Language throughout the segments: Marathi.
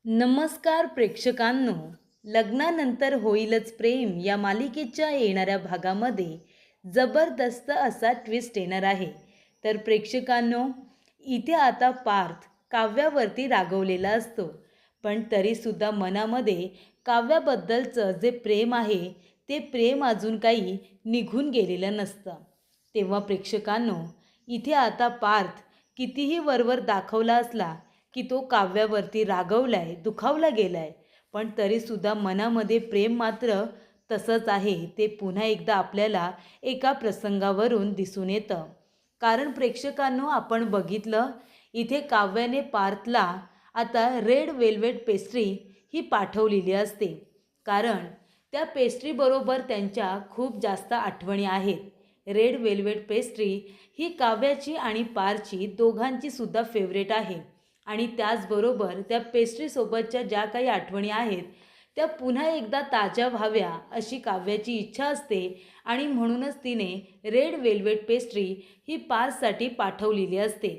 नमस्कार प्रेक्षकांनो. लग्नानंतर होईलच प्रेम या मालिकेच्या येणाऱ्या भागामध्ये जबरदस्त असा ट्विस्ट येणार आहे. तर प्रेक्षकांनो, इथे आता पार्थ काव्यावरती रागवलेला असतो, पण तरीसुद्धा मनामध्ये काव्याबद्दलचं जे प्रेम आहे ते प्रेम अजून काही निघून गेलेलं नसतं. तेव्हा प्रेक्षकांनो, इथे आता पार्थ कितीही वरवर दाखवला असला की तो काव्यावरती रागवलाय, दुखावला गेलाय, पण तरीसुद्धा मनामध्ये प्रेम मात्र तसंच आहे. ते पुन्हा एकदा आपल्याला एका प्रसंगावरून दिसून येतं. कारण प्रेक्षकांनो, आपण बघितलं इथे काव्याने पार्थला आता रेड वेल्वेट पेस्ट्री ही पाठवलेली असते. कारण त्या पेस्ट्रीबरोबर त्यांच्या खूप जास्त आठवणी आहेत. रेड वेल्वेट पेस्ट्री ही काव्याची आणि पारची दोघांची सुद्धा फेवरेट आहे. आणि त्याचबरोबर त्या पेस्ट्रीसोबतच्या ज्या काही आठवणी आहेत त्या पुन्हा एकदा ताज्या व्हाव्या अशी काव्याची इच्छा असते. आणि म्हणूनच तिने रेड वेल्वेट पेस्ट्री ही पार्थसाठी पाठवलेली असते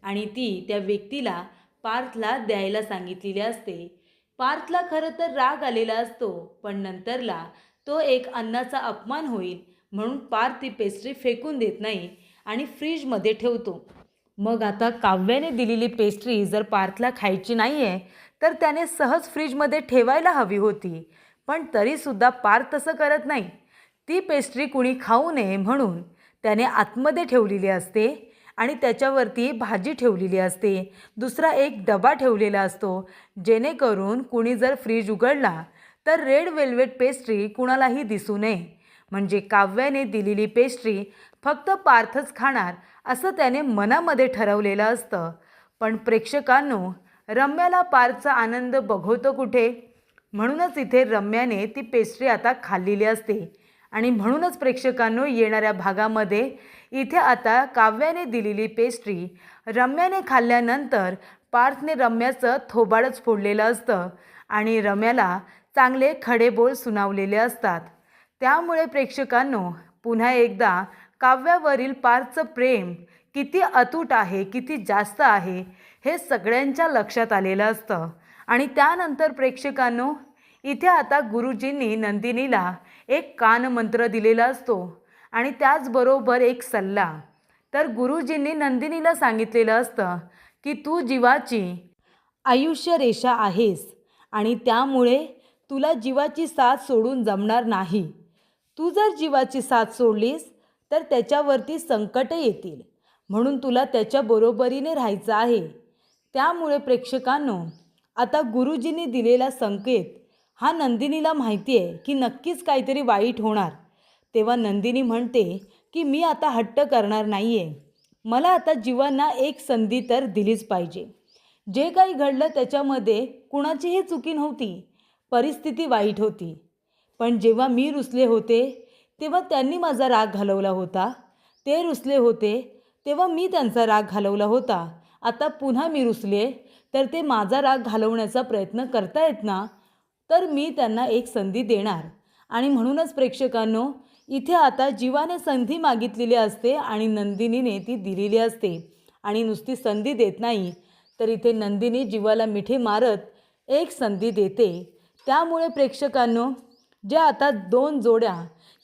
आणि ती त्या व्यक्तीला पार्थला द्यायला सांगितलेली असते. पार्थला खरं तर राग आलेला असतो, पण नंतरला तो एक अन्नाचा अपमान होईल म्हणून पार्थ ती पेस्ट्री फेकून देत नाही आणि फ्रीजमध्ये ठेवतो. मग आता काव्याने दिलेली पेस्ट्री जर पार्थला खायची नाही आहे तर त्याने सहज फ्रीजमध्ये ठेवायला हवी होती. पण तरीसुद्धा पार्थ तसं करत नाही. ती पेस्ट्री कुणी खाऊ नये म्हणून त्याने आतमध्ये ठेवलेली असते आणि त्याच्यावरती भाजी ठेवलेली असते. दुसरा एक डबा ठेवलेला असतो, जेणेकरून कुणी जर फ्रीज उघडला तर रेड वेल्वेट पेस्ट्री कुणालाही दिसू नये. म्हणजे काव्याने दिलेली पेस्ट्री फक्त पार्थच खाणार असं त्याने मनामध्ये ठरवलेलं असतं. पण प्रेक्षकांनो, रम्याला पार्थचा आनंद बघवतो कुठे? म्हणूनच इथे रम्याने ती पेस्ट्री आता खाल्लेली असते. आणि म्हणूनच प्रेक्षकांनो, येणाऱ्या भागामध्ये इथे आता काव्याने दिलेली पेस्ट्री रम्याने खाल्ल्यानंतर पार्थने रम्याचं थोबाडच फोडलेलं असतं आणि रम्याला चांगले खडेबोल सुनावलेले असतात. त्यामुळे प्रेक्षकांनो, पुन्हा एकदा काव्यावरील पार्थचं प्रेम किती अतूट आहे, किती जास्त आहे हे सगळ्यांच्या लक्षात आलेलं असतं. आणि त्यानंतर प्रेक्षकांनो, इथे आता गुरुजींनी नंदिनीला एक कानमंत्र दिलेला असतो आणि त्याचबरोबर एक सल्ला. तर गुरुजींनी नंदिनीला सांगितलेलं असतं की तू जीवाची आयुष्य रेषा आहेस आणि त्यामुळे तुला जीवाची साथ सोडून जमणार नाही. तू जर जीवाची साथ सोडलीस तर त्याच्यावरती संकट येतील, म्हणून तुला त्याच्या बरोबरीने राहायचं आहे. त्यामुळे प्रेक्षकांनो, आता गुरुजींनी दिलेला संकेत हा नंदिनीला माहिती आहे की नक्कीच काहीतरी वाईट होणार. तेव्हा नंदिनी म्हणते की मी आता हट्ट करणार नाही आहे. मला आता जीवांना एक संधी तर दिलीच पाहिजे. जे काही घडलं त्याच्यामध्ये कुणाचीही चुकी नव्हती, परिस्थिती वाईट होती. पण जेव्हा मी रुसले होते तेव्हा त्यांनी माझा राग घालवला होता. ते रुसले होते तेव्हा मी त्यांचा राग घालवला होता. आता पुन्हा मी रुसले तर ते माझा राग घालवण्याचा प्रयत्न करतायत ना, तर मी त्यांना एक संधी देणार. आणि म्हणूनच प्रेक्षकांनो, इथे आता जीवाने संधी मागितलेली असते आणि नंदिनीने ती दिलेली असते. आणि नुसती संधी देत नाही, तर इथे नंदिनी जीवाला मिठी मारत एक संधी देते. त्यामुळे प्रेक्षकांनो, ज्या आता दोन जोड्या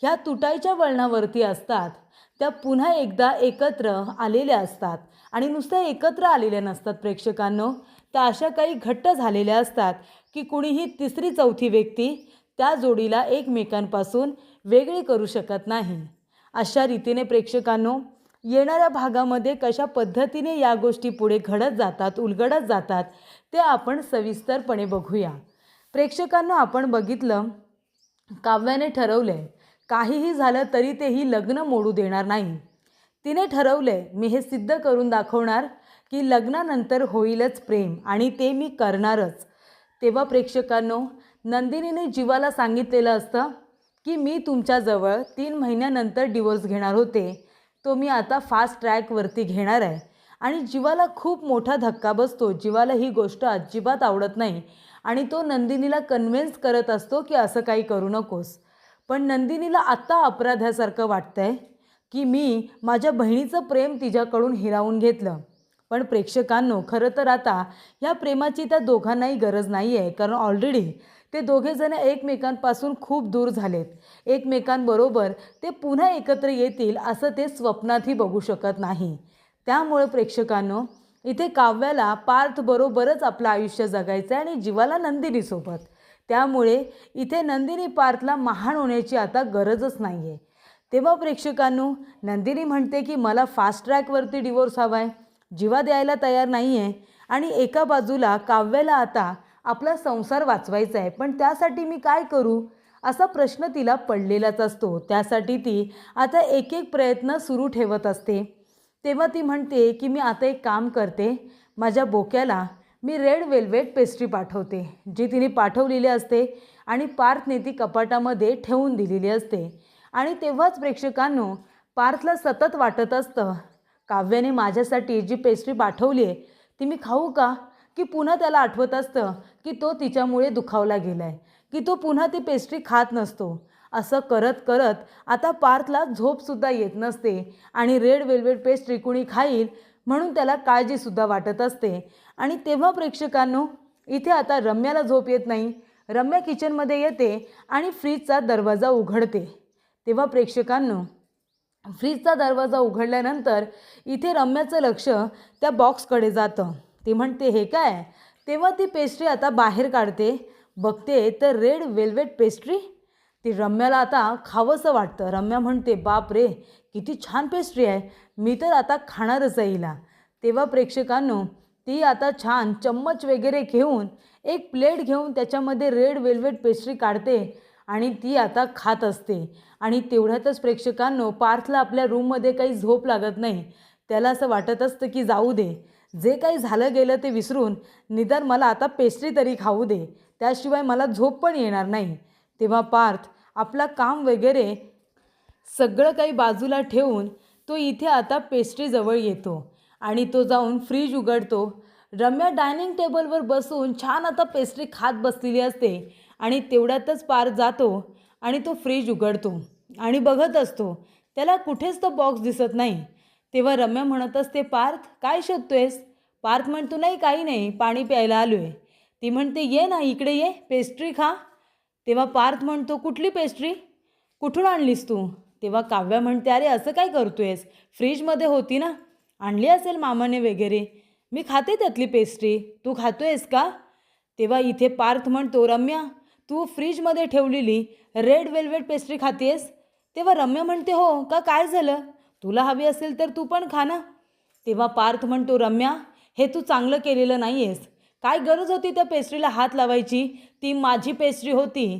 ह्या तुटायच्या वळणावरती असतात त्या पुन्हा एकदा एकत्र आलेल्या असतात. आणि नुसत्या एकत्र आलेल्या नसतात प्रेक्षकांनो, त्या अशा काही घट्ट झालेल्या असतात की कुणीही तिसरी चौथी व्यक्ती त्या जोडीला एकमेकांपासून वेगळी करू शकत नाही. अशा रीतीने प्रेक्षकांनो, येणाऱ्या भागामध्ये कशा पद्धतीने या गोष्टी पुढे घडत जातात, उलगडत जातात ते आपण सविस्तरपणे बघूया. प्रेक्षकांनो, आपण बघितलं काव्याने ठरवलंय काहीही झालं तरी तेही लग्न मोडू देणार नाही. तिने ठरवलंय मी हे सिद्ध करून दाखवणार की लग्नानंतर होईलच प्रेम आणि ते मी करणारच. तेव्हा प्रेक्षकांनो, नंदिनीने जीवाला सांगितलेलं असतं की मी तुमच्याजवळ 3 महिन्यानंतर डिवोर्स घेणार होते, तो मी आता फास्ट ट्रॅकवरती घेणार आहे. आणि जीवाला खूप मोठा धक्का बसतो. जीवाला ही गोष्ट अजिबात आवडत नाही आणि तो नंदिनीला कन्व्हिन्स करत असतो की असं काही करू नकोस. पण नंदिनीला आत्ता अपराध्यासारखं वाटतंय की मी माझ्या बहिणीचं प्रेम तिच्याकडून हिरावून घेतलं. पण प्रेक्षकांनो, खरं तर आता ह्या प्रेमाची त्या दोघांनाही गरज नाही आहे, कारण ऑलरेडी ते दोघेजण एकमेकांपासून खूप दूर झालेत. एकमेकांबरोबर ते पुन्हा एकत्र येतील असं ते स्वप्नातही बघू शकत नाही. त्यामुळे प्रेक्षकांनो, इथे काव्याला पार्थबरोबरच आपलं आयुष्य जगायचं आहे आणि जीवाला नंदिनीसोबत. त्यामुळे इथे नंदिनी पार्थला महान होण्याची आता गरजच नाही आहे. तेव्हा प्रेक्षकांनो, नंदिनी म्हणते की मला फास्ट ट्रॅकवरती डिवोर्स हवा आहे, जीवा द्यायला तयार नाही आहे. आणि एका बाजूला काव्याला आता आपला संसार वाचवायचा आहे, पण त्यासाठी मी काय करू असा प्रश्न तिला पडलेलाच असतो. त्यासाठी ती आता एक एक प्रयत्न सुरू ठेवत असते. तेव्हा ती म्हणते की मी आता एक काम करते, माझ्या बोक्याला मी रेड वेल्वेट पेस्ट्री पाठवते, जी तिने पाठवलेली असते आणि पार्थने ती कपाटामध्ये ठेवून दिलेली असते. आणि तेव्हाच प्रेक्षकांनो, पार्थला सतत वाटत असतं, काव्याने माझ्यासाठी जी पेस्ट्री पाठवली आहे ती मी खाऊ का? की पुन्हा त्याला आठवत असतं की तो तिच्यामुळे दुखावला गेला आहे, की तो पुन्हा ती पेस्ट्री खात नसतो. असं करत करत आता पार्थला झोपसुद्धा येत नसते आणि रेड वेल्वेट पेस्ट्री कुणी खाईल म्हणून त्याला काळजीसुद्धा वाटत असते. आणि तेव्हा प्रेक्षकांनो, इथे आता रम्याला झोप येत नाही. रम्या किचनमध्ये येते आणि फ्रीजचा दरवाजा उघडते. तेव्हा प्रेक्षकांनो, फ्रीजचा दरवाजा उघडल्यानंतर इथे रम्याचं लक्ष त्या बॉक्सकडे जातं. ती म्हणते हे काय? तेव्हा ती पेस्ट्री आता बाहेर काढते, बघते तर रेड वेल्वेट पेस्ट्री. ती रम्याला आता खावंसं वाटतं. रम्या म्हणते बाप रे, किती छान पेस्ट्री आहे, मी तर आता खाणारच आहे हिला. तेव्हा प्रेक्षकांनो, ती आता छान चम्मच वगैरे घेऊन एक प्लेट घेऊन त्याच्यामध्ये रेड वेल्वेट पेस्ट्री काढते आणि ती आता खात असते. आणि तेवढ्यातच प्रेक्षकांनो, पार्थला आपल्या रूममध्ये काही झोप लागत नाही. त्याला असं वाटत असतं की जाऊ दे, जे काही झालं गेलं ते विसरून निदान मला आता पेस्ट्री तरी खाऊ दे, त्याशिवाय मला झोप पण येणार नाही. तेव्हा पार्थ आपला काम वगैरे सगळं काही बाजूला ठेवून तो इथे आता पेस्ट्रीजवळ येतो आणि तो जाऊन फ्रीज उघडतो. रम्या डायनिंग टेबलवर बसून छान आता पेस्ट्री खात बसलेली असते आणि तेवढ्यातच पार्थ जातो आणि तो फ्रीज उघडतो आणि बघत असतो. त्याला कुठेच तो बॉक्स दिसत नाही. तेव्हा रम्या म्हणत असते, पार्थ काय शोधतोयस? पार्थ म्हणतो नाही, काही नाही, पाणी प्यायला आलो आहे. ती म्हणते ये ना इकडे ये, पेस्ट्री खा. तेव्हा पार्थ म्हणतो कुठली पेस्ट्री, कुठून आणलीस तू? तेव्हा काव्या म्हणते अरे असं काय करतोयस, फ्रीजमध्ये होती ना, आणली असेल मामाने वगैरे, मी खाते त्यातली पेस्ट्री, तू खातोयस का? तेव्हा इथे पार्थ म्हणतो रम्या, तू फ्रीजमध्ये ठेवलेली रेड वेल्वेट पेस्ट्री खातेस? तेव्हा रम्या म्हणते हो का, काय झालं, तुला हवी असेल तर तू पण खा ना. तेव्हा पार्थ म्हणतो रम्या, हे तू चांगलं केलेलं नाही आहेस, काय गरज होती त्या पेस्ट्रीला हात लावायची, ती माझी पेस्ट्री होती.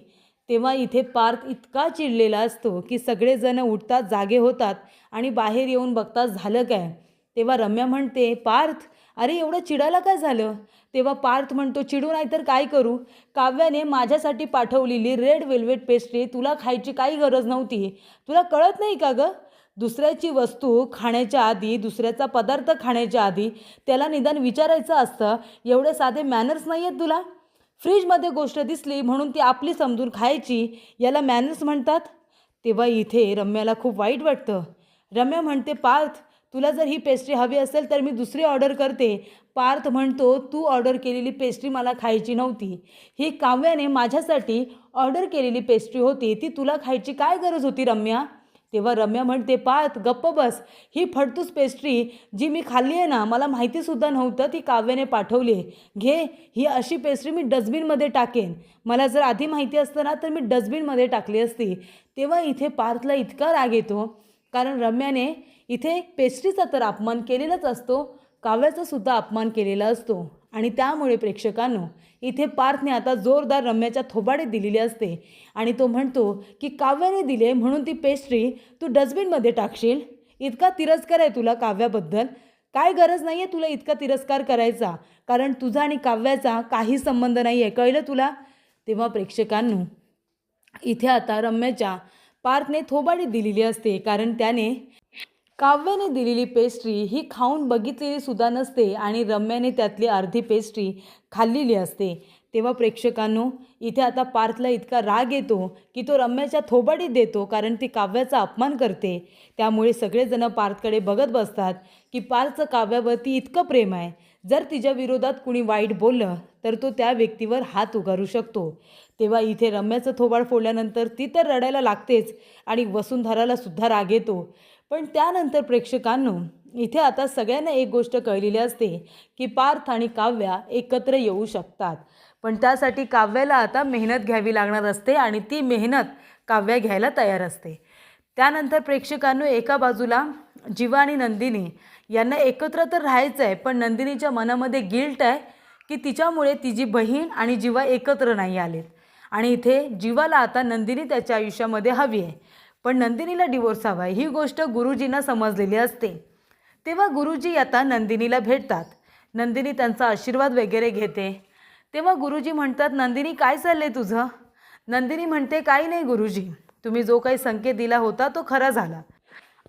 तेव्हा इथे पार्थ इतका चिडलेला असतो की सगळेजण उठतात, जागे होतात आणि बाहेर येऊन बघतात झालं काय. तेव्हा रम्या म्हणते पार्थ, अरे एवढं चिडायला काय झालं? तेव्हा पार्थ म्हणतो चिडू नाही तर काय करू, काव्याने माझ्यासाठी पाठवलेली रेड वेल्वेट पेस्ट्री तुला खायची काही गरज नव्हती, तुला कळत नाही का गं? दुसऱ्याची वस्तू खाण्याच्या आधी, दुसऱ्याचा पदार्थ खाण्याच्या आधी त्याला निदान विचारायचं असतं, एवढे साधे मॅनर्स नाही आहेत तुला? फ्रीजमध्ये गोष्ट दिसली म्हणून ती आपली समजून खायची, याला मॅनर्स म्हणतात? तेव्हा इथे रम्याला खूप वाईट वाटतं. रम्या म्हणते पार्थ, तुला जर ही पेस्ट्री हवी असेल तर मी दुसरी ऑर्डर करते. पार्थ म्हणतो तू ऑर्डर केलेली पेस्ट्री मला खायची नव्हती, ही काव्याने माझ्यासाठी ऑर्डर केलेली पेस्ट्री होती, ती तुला खायची काय गरज होती रम्या? तेव्हा रम्या म्हणते पार्थ गप्प बस, ही फडतूस पेस्ट्री जी मी खाल्ली आहे ना, मला माहितीसुद्धा नव्हतं ती काव्याने पाठवली आहे, घे ही अशी पेस्ट्री मी डस्टबिनमध्ये टाकेन, मला जर आधी माहिती असतं ना तर मी डस्टबिनमध्ये टाकली असती. तेव्हा इथे पार्थला इतका राग येतो, कारण रम्याने इथे पेस्ट्रीचा तर अपमान केलेलाच असतो, काव्याचा सुद्धा अपमान केलेला असतो. आणि त्यामुळे प्रेक्षकांनो, इथे पार्थने आता जोरदार रम्याच्या थोबाडीत दिलेली असते आणि तो म्हणतो की काव्याने दिले म्हणून ती पेस्ट्री तू डस्टबिनमध्ये टाकशील, इतका तिरस्कार आहे तुला काव्याबद्दल, काय गरज नाही आहे तुला इतका तिरस्कार करायचा, कारण तुझा आणि काव्याचा काही संबंध नाही आहे, कळलं तुला? तेव्हा प्रेक्षकांनो, इथे आता रम्याच्या पार्थने थोबाडीत दिलेली असते, कारण त्याने काव्याने दिलेली पेस्ट्री ही खाऊन बघितलेली सुद्धा नसते आणि रम्याने त्यातली अर्धी पेस्ट्री खाल्लेली असते. तेव्हा प्रेक्षकांनो, इथे आता पार्थला इतका राग येतो की तो रम्याच्या थोबाडीत देतो, कारण ती काव्याचा अपमान करते. त्यामुळे सगळेजण पार्थकडे बघत बसतात की पार्थचं काव्यावरती इतकं प्रेम आहे, जर तिच्या विरोधात कुणी वाईट बोललं तर तो त्या व्यक्तीवर हात उगारू शकतो. तेव्हा इथे रम्याचं थोबाड फोडल्यानंतर ती तर रडायला लागतेच आणि वसुंधराला सुद्धा राग येतो. पण त्यानंतर प्रेक्षकांनो, इथे आता सगळ्यांना एक गोष्ट कळलेली असते की पार्थ आणि काव्या एकत्र येऊ शकतात. पण त्यासाठी काव्याला आता मेहनत घ्यावी लागणार असते आणि ती मेहनत काव्या घ्यायला तयार असते. त्यानंतर प्रेक्षकांनो, एका बाजूला जीवा आणि नंदिनी यांना एकत्र तर राहायचं आहे, पण नंदिनीच्या मनामध्ये गिल्ट आहे की तिच्यामुळे तिची बहीण आणि जीवा एकत्र नाही आलेत. आणि इथे जीवाला आता नंदिनी त्याच्या आयुष्यामध्ये हवी आहे, पण नंदिनीला डिवोर्स हवा आहे ही गोष्ट गुरुजींना समजलेली असते. तेव्हा गुरुजी आता नंदिनीला भेटतात. नंदिनी त्यांचा आशीर्वाद वगैरे घेते. तेव्हा गुरुजी म्हणतात, नंदिनी काय चाललंय तुझं? नंदिनी म्हणते, काही नाही गुरुजी, तुम्ही जो काही संकेत दिला होता तो खरा झाला.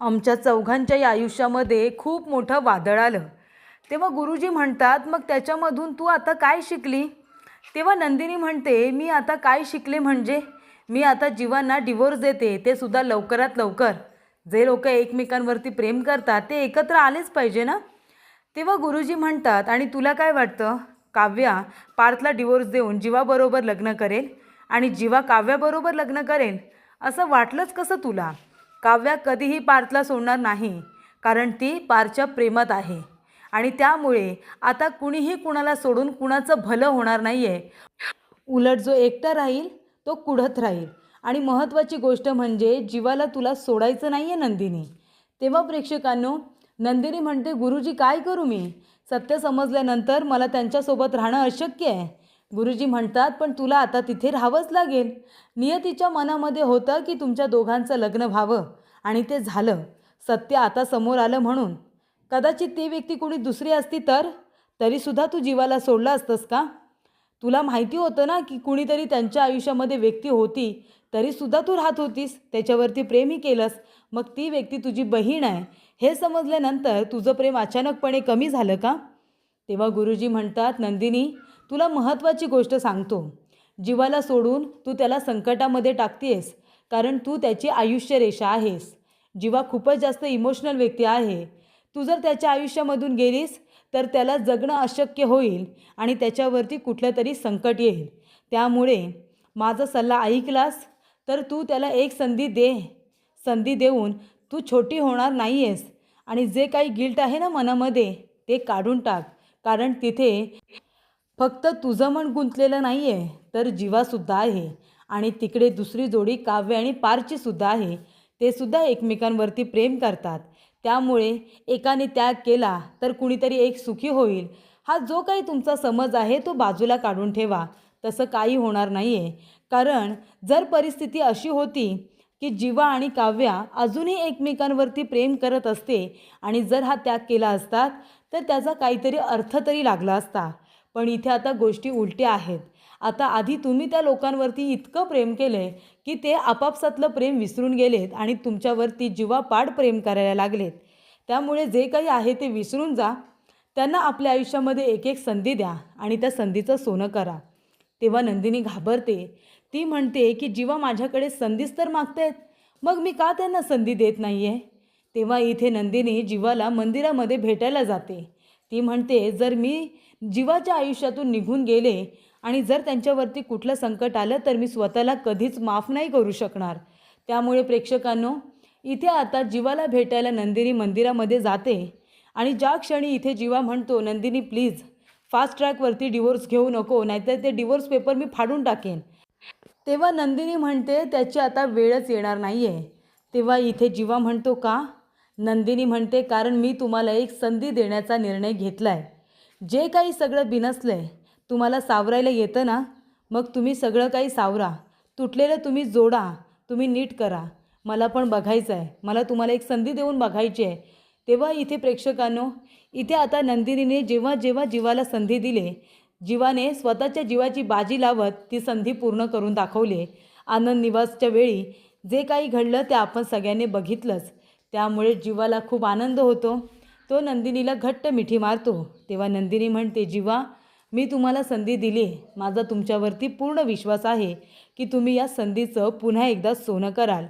आमच्या चौघांच्याही आयुष्यामध्ये खूप मोठं वादळ आलं. तेव्हा गुरुजी म्हणतात, मग त्याच्यामधून तू आता काय शिकली? तेव्हा नंदिनी म्हणते, मी आता काय शिकले म्हणजे मी आता जीवांना डिवोर्स देते, ते सुद्धा लवकरात लवकर. जे लोक एकमेकांवरती प्रेम करतात ते एकत्र आलेच पाहिजे ना. तेव्हा गुरुजी म्हणतात, आणि तुला काय वाटतं, काव्या पार्थला डिवोर्स देऊन जीवाबरोबर लग्न करेल आणि जीवा काव्याबरोबर लग्न करेल असं वाटलंच कसं तुला? काव्या कधीही पार्थला सोडणार नाही, कारण ती पार्थच्या प्रेमात आहे आणि त्यामुळे आता कुणीही कुणाला सोडून कुणाचं भलं होणार नाही आहे. उलट जो एकटा राहील तो कुढत राहील. आणि महत्त्वाची गोष्ट म्हणजे जीवाला तुला सोडायचं नाही आहे नंदिनी. तेव्हा प्रेक्षकांनो, नंदिनी म्हणते, गुरुजी काय करू मी? सत्य समजल्यानंतर मला त्यांच्यासोबत राहणं अशक्य आहे. गुरुजी म्हणतात, पण तुला आता तिथे राहावंच लागेल. नियतीच्या मनामध्ये होतं की तुमच्या दोघांचं लग्न व्हावं आणि ते झालं. सत्य आता समोर आलं म्हणून. कदाचित ती व्यक्ती कोणी दुसरी असती तर तरीसुद्धा तू जीवाला सोडलं असतंस का? तुला माहिती होतं ना की कुणीतरी त्यांच्या आयुष्यामध्ये व्यक्ती होती, तरीसुद्धा तू राहत होतीस, त्याच्यावरती प्रेमही केलंस. मग ती व्यक्ती तुझी बहीण आहे हे समजल्यानंतर तुझं प्रेम अचानकपणे कमी झालं का? तेव्हा गुरुजी म्हणतात, नंदिनी तुला महत्त्वाची गोष्ट सांगतो. जीवाला सोडून तू त्याला संकटामध्ये टाकतेस, कारण तू त्याची आयुष्यरेषा आहेस. जीवा खूपच जास्त इमोशनल व्यक्ती आहे. तू जर त्याच्या आयुष्यामधून गेलीस तर त्याला जगणं अशक्य होईल आणि त्याच्यावरती कुठलं तरी संकट येईल. त्यामुळे माझा सल्ला ऐकलास तर तू त्याला एक संधी दे. संधी देऊन तू छोटी होणार नाही आहेस आणि जे काही गिल्ट आहे ना मनामध्ये ते काढून टाक, कारण तिथे फक्त तुझं मन गुंतलेलं नाही आहे तर जीवासुद्धा आहे आणि तिकडे दुसरी जोडी काव्य आणि पारची सुद्धा आहे. ते सुद्धा एकमेकांवरती प्रेम करतात. त्यामुळे एकाने त्याग केला तर कुणीतरी एक सुखी होईल. हा जो काही तुमचा समज आहे तो बाजूला काढून ठेवा. तसं काही होणार नाही आहे, कारण जर परिस्थिती अशी होती की जीवा आणि काव्या अजूनही एकमेकांवरती प्रेम करत असते आणि जर हा त्याग केला असता तर त्याचा काहीतरी अर्थ तरी लागला असता. पण इथे आता गोष्टी उलट्या आहेत. आता आधी तुम्ही त्या लोकांवरती इतकं प्रेम केलं की ते आपापसातलं प्रेम विसरून गेलेत आणि तुमच्यावरती जीवापाड प्रेम करायला लागलेत. त्यामुळे जे काही आहे ते विसरून जा. त्यांना आपल्या आयुष्यामध्ये एक एक संधी द्या आणि त्या संधीचं सोनं करा. तेव्हा नंदिनी घाबरते. ती म्हणते की जीवा माझ्याकडे संधीच तर मागतायत, मग मी का त्यांना संधी देत नाही आहे? तेव्हा इथे नंदिनी जीवाला मंदिरामध्ये भेटायला जाते. ती म्हणते, जर मी जीवाच्या आयुष्यातून निघून गेले आणि जर त्यांच्यावरती कुठलं संकट आलं तर मी स्वतःला कधीच माफ नाही करू शकणार. त्यामुळे प्रेक्षकांनो, इथे आता जीवाला भेटायला नंदिनी मंदिरामध्ये जाते आणि ज्या क्षणी इथे जीवा म्हणतो, नंदिनी प्लीज फास्ट ट्रॅकवरती डिवोर्स घेऊ नको, नाहीतर ते डिवोर्स पेपर मी फाडून टाकेन. तेव्हा नंदिनी म्हणते, त्याची आता वेळच येणार नाही आहे. तेव्हा इथे जीवा म्हणतो, का? नंदिनी म्हणते, कारण मी तुम्हाला एक संधी देण्याचा निर्णय घेतला आहे. जे काही सगळं बिनसलं आहे तुम्हाला सावरायला येतं ना, मग तुम्ही सगळं काही सावरा. तुटलेलं तुम्ही जोडा, तुम्ही नीट करा. मला पण बघायचं आहे, मला तुम्हाला एक संधी देऊन बघायची आहे. तेव्हा इथे प्रेक्षकांनो, इथे आता नंदिनीने जेव्हा जेव्हा जीवाला संधी दिली, जीवाने स्वतःच्या जीवाची बाजी लावत ती संधी पूर्ण करून दाखवली. आनंद निवासच्या वेळी जे काही घडलं ते आपण सगळ्यांनी बघितलंच. त्यामुळे जीवाला खूप आनंद होतो. तो नंदिनीला घट्ट मिठी मारतो. तेव्हा नंदिनी म्हणते, जीवा, मी तुम्हाला संधी दिली आहे. माझा तुमच्यावरती पूर्ण विश्वास आहे की तुम्ही या संधीचं पुन्हा एकदा सोनं कराल.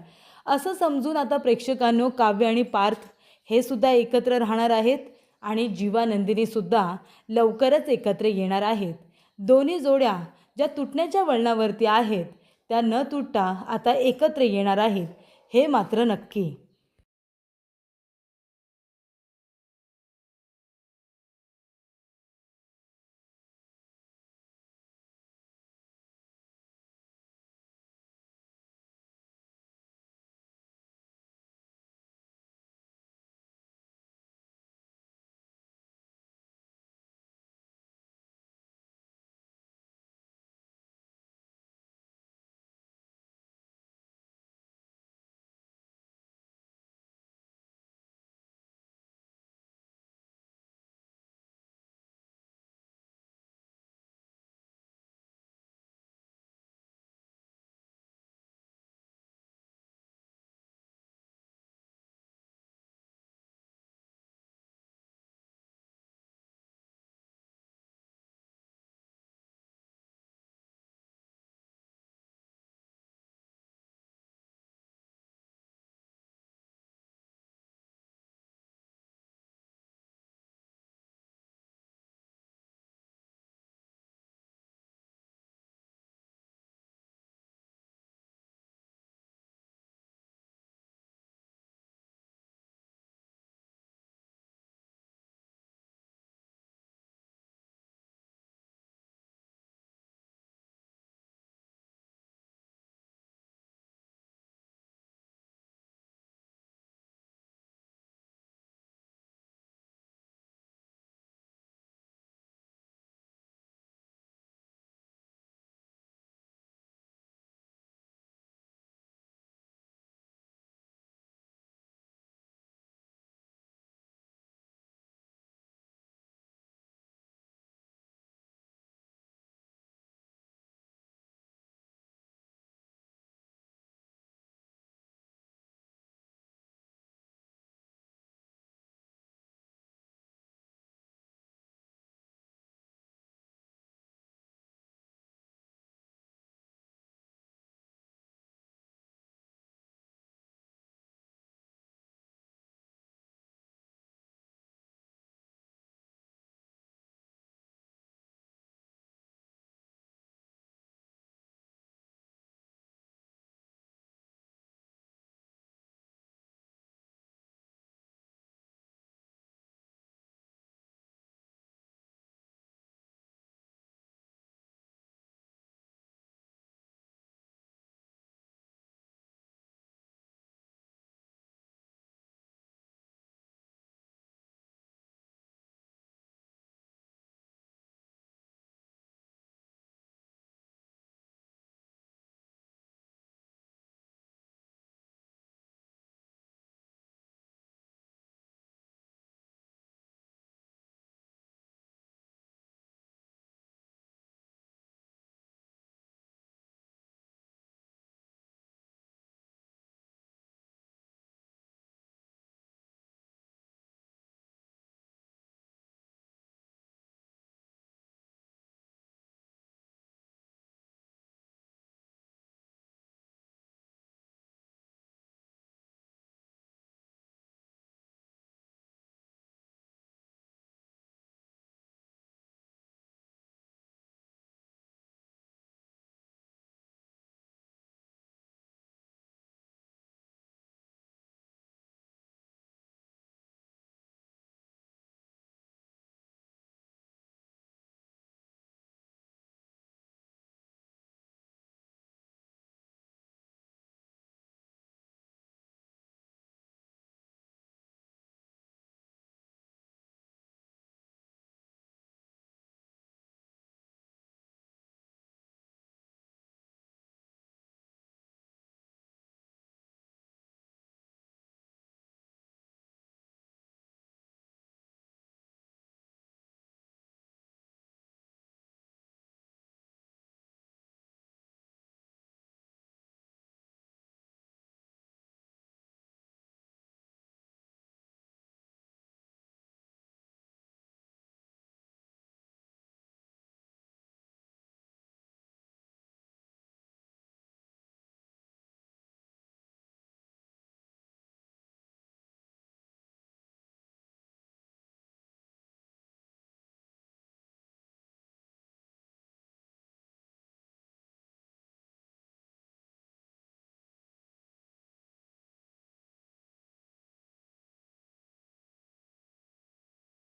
असं समजून आता प्रेक्षकांनो, काव्य आणि पार्थ हे सुद्धा एकत्र राहणार आहेत आणि जीवा नंदिनीसुद्धा लवकरच एकत्र येणार आहेत. दोन्ही जोड्या ज्या तुटण्याच्या वळणावरती आहेत त्या न तुटता आता एकत्र येणार आहेत, हे मात्र नक्की.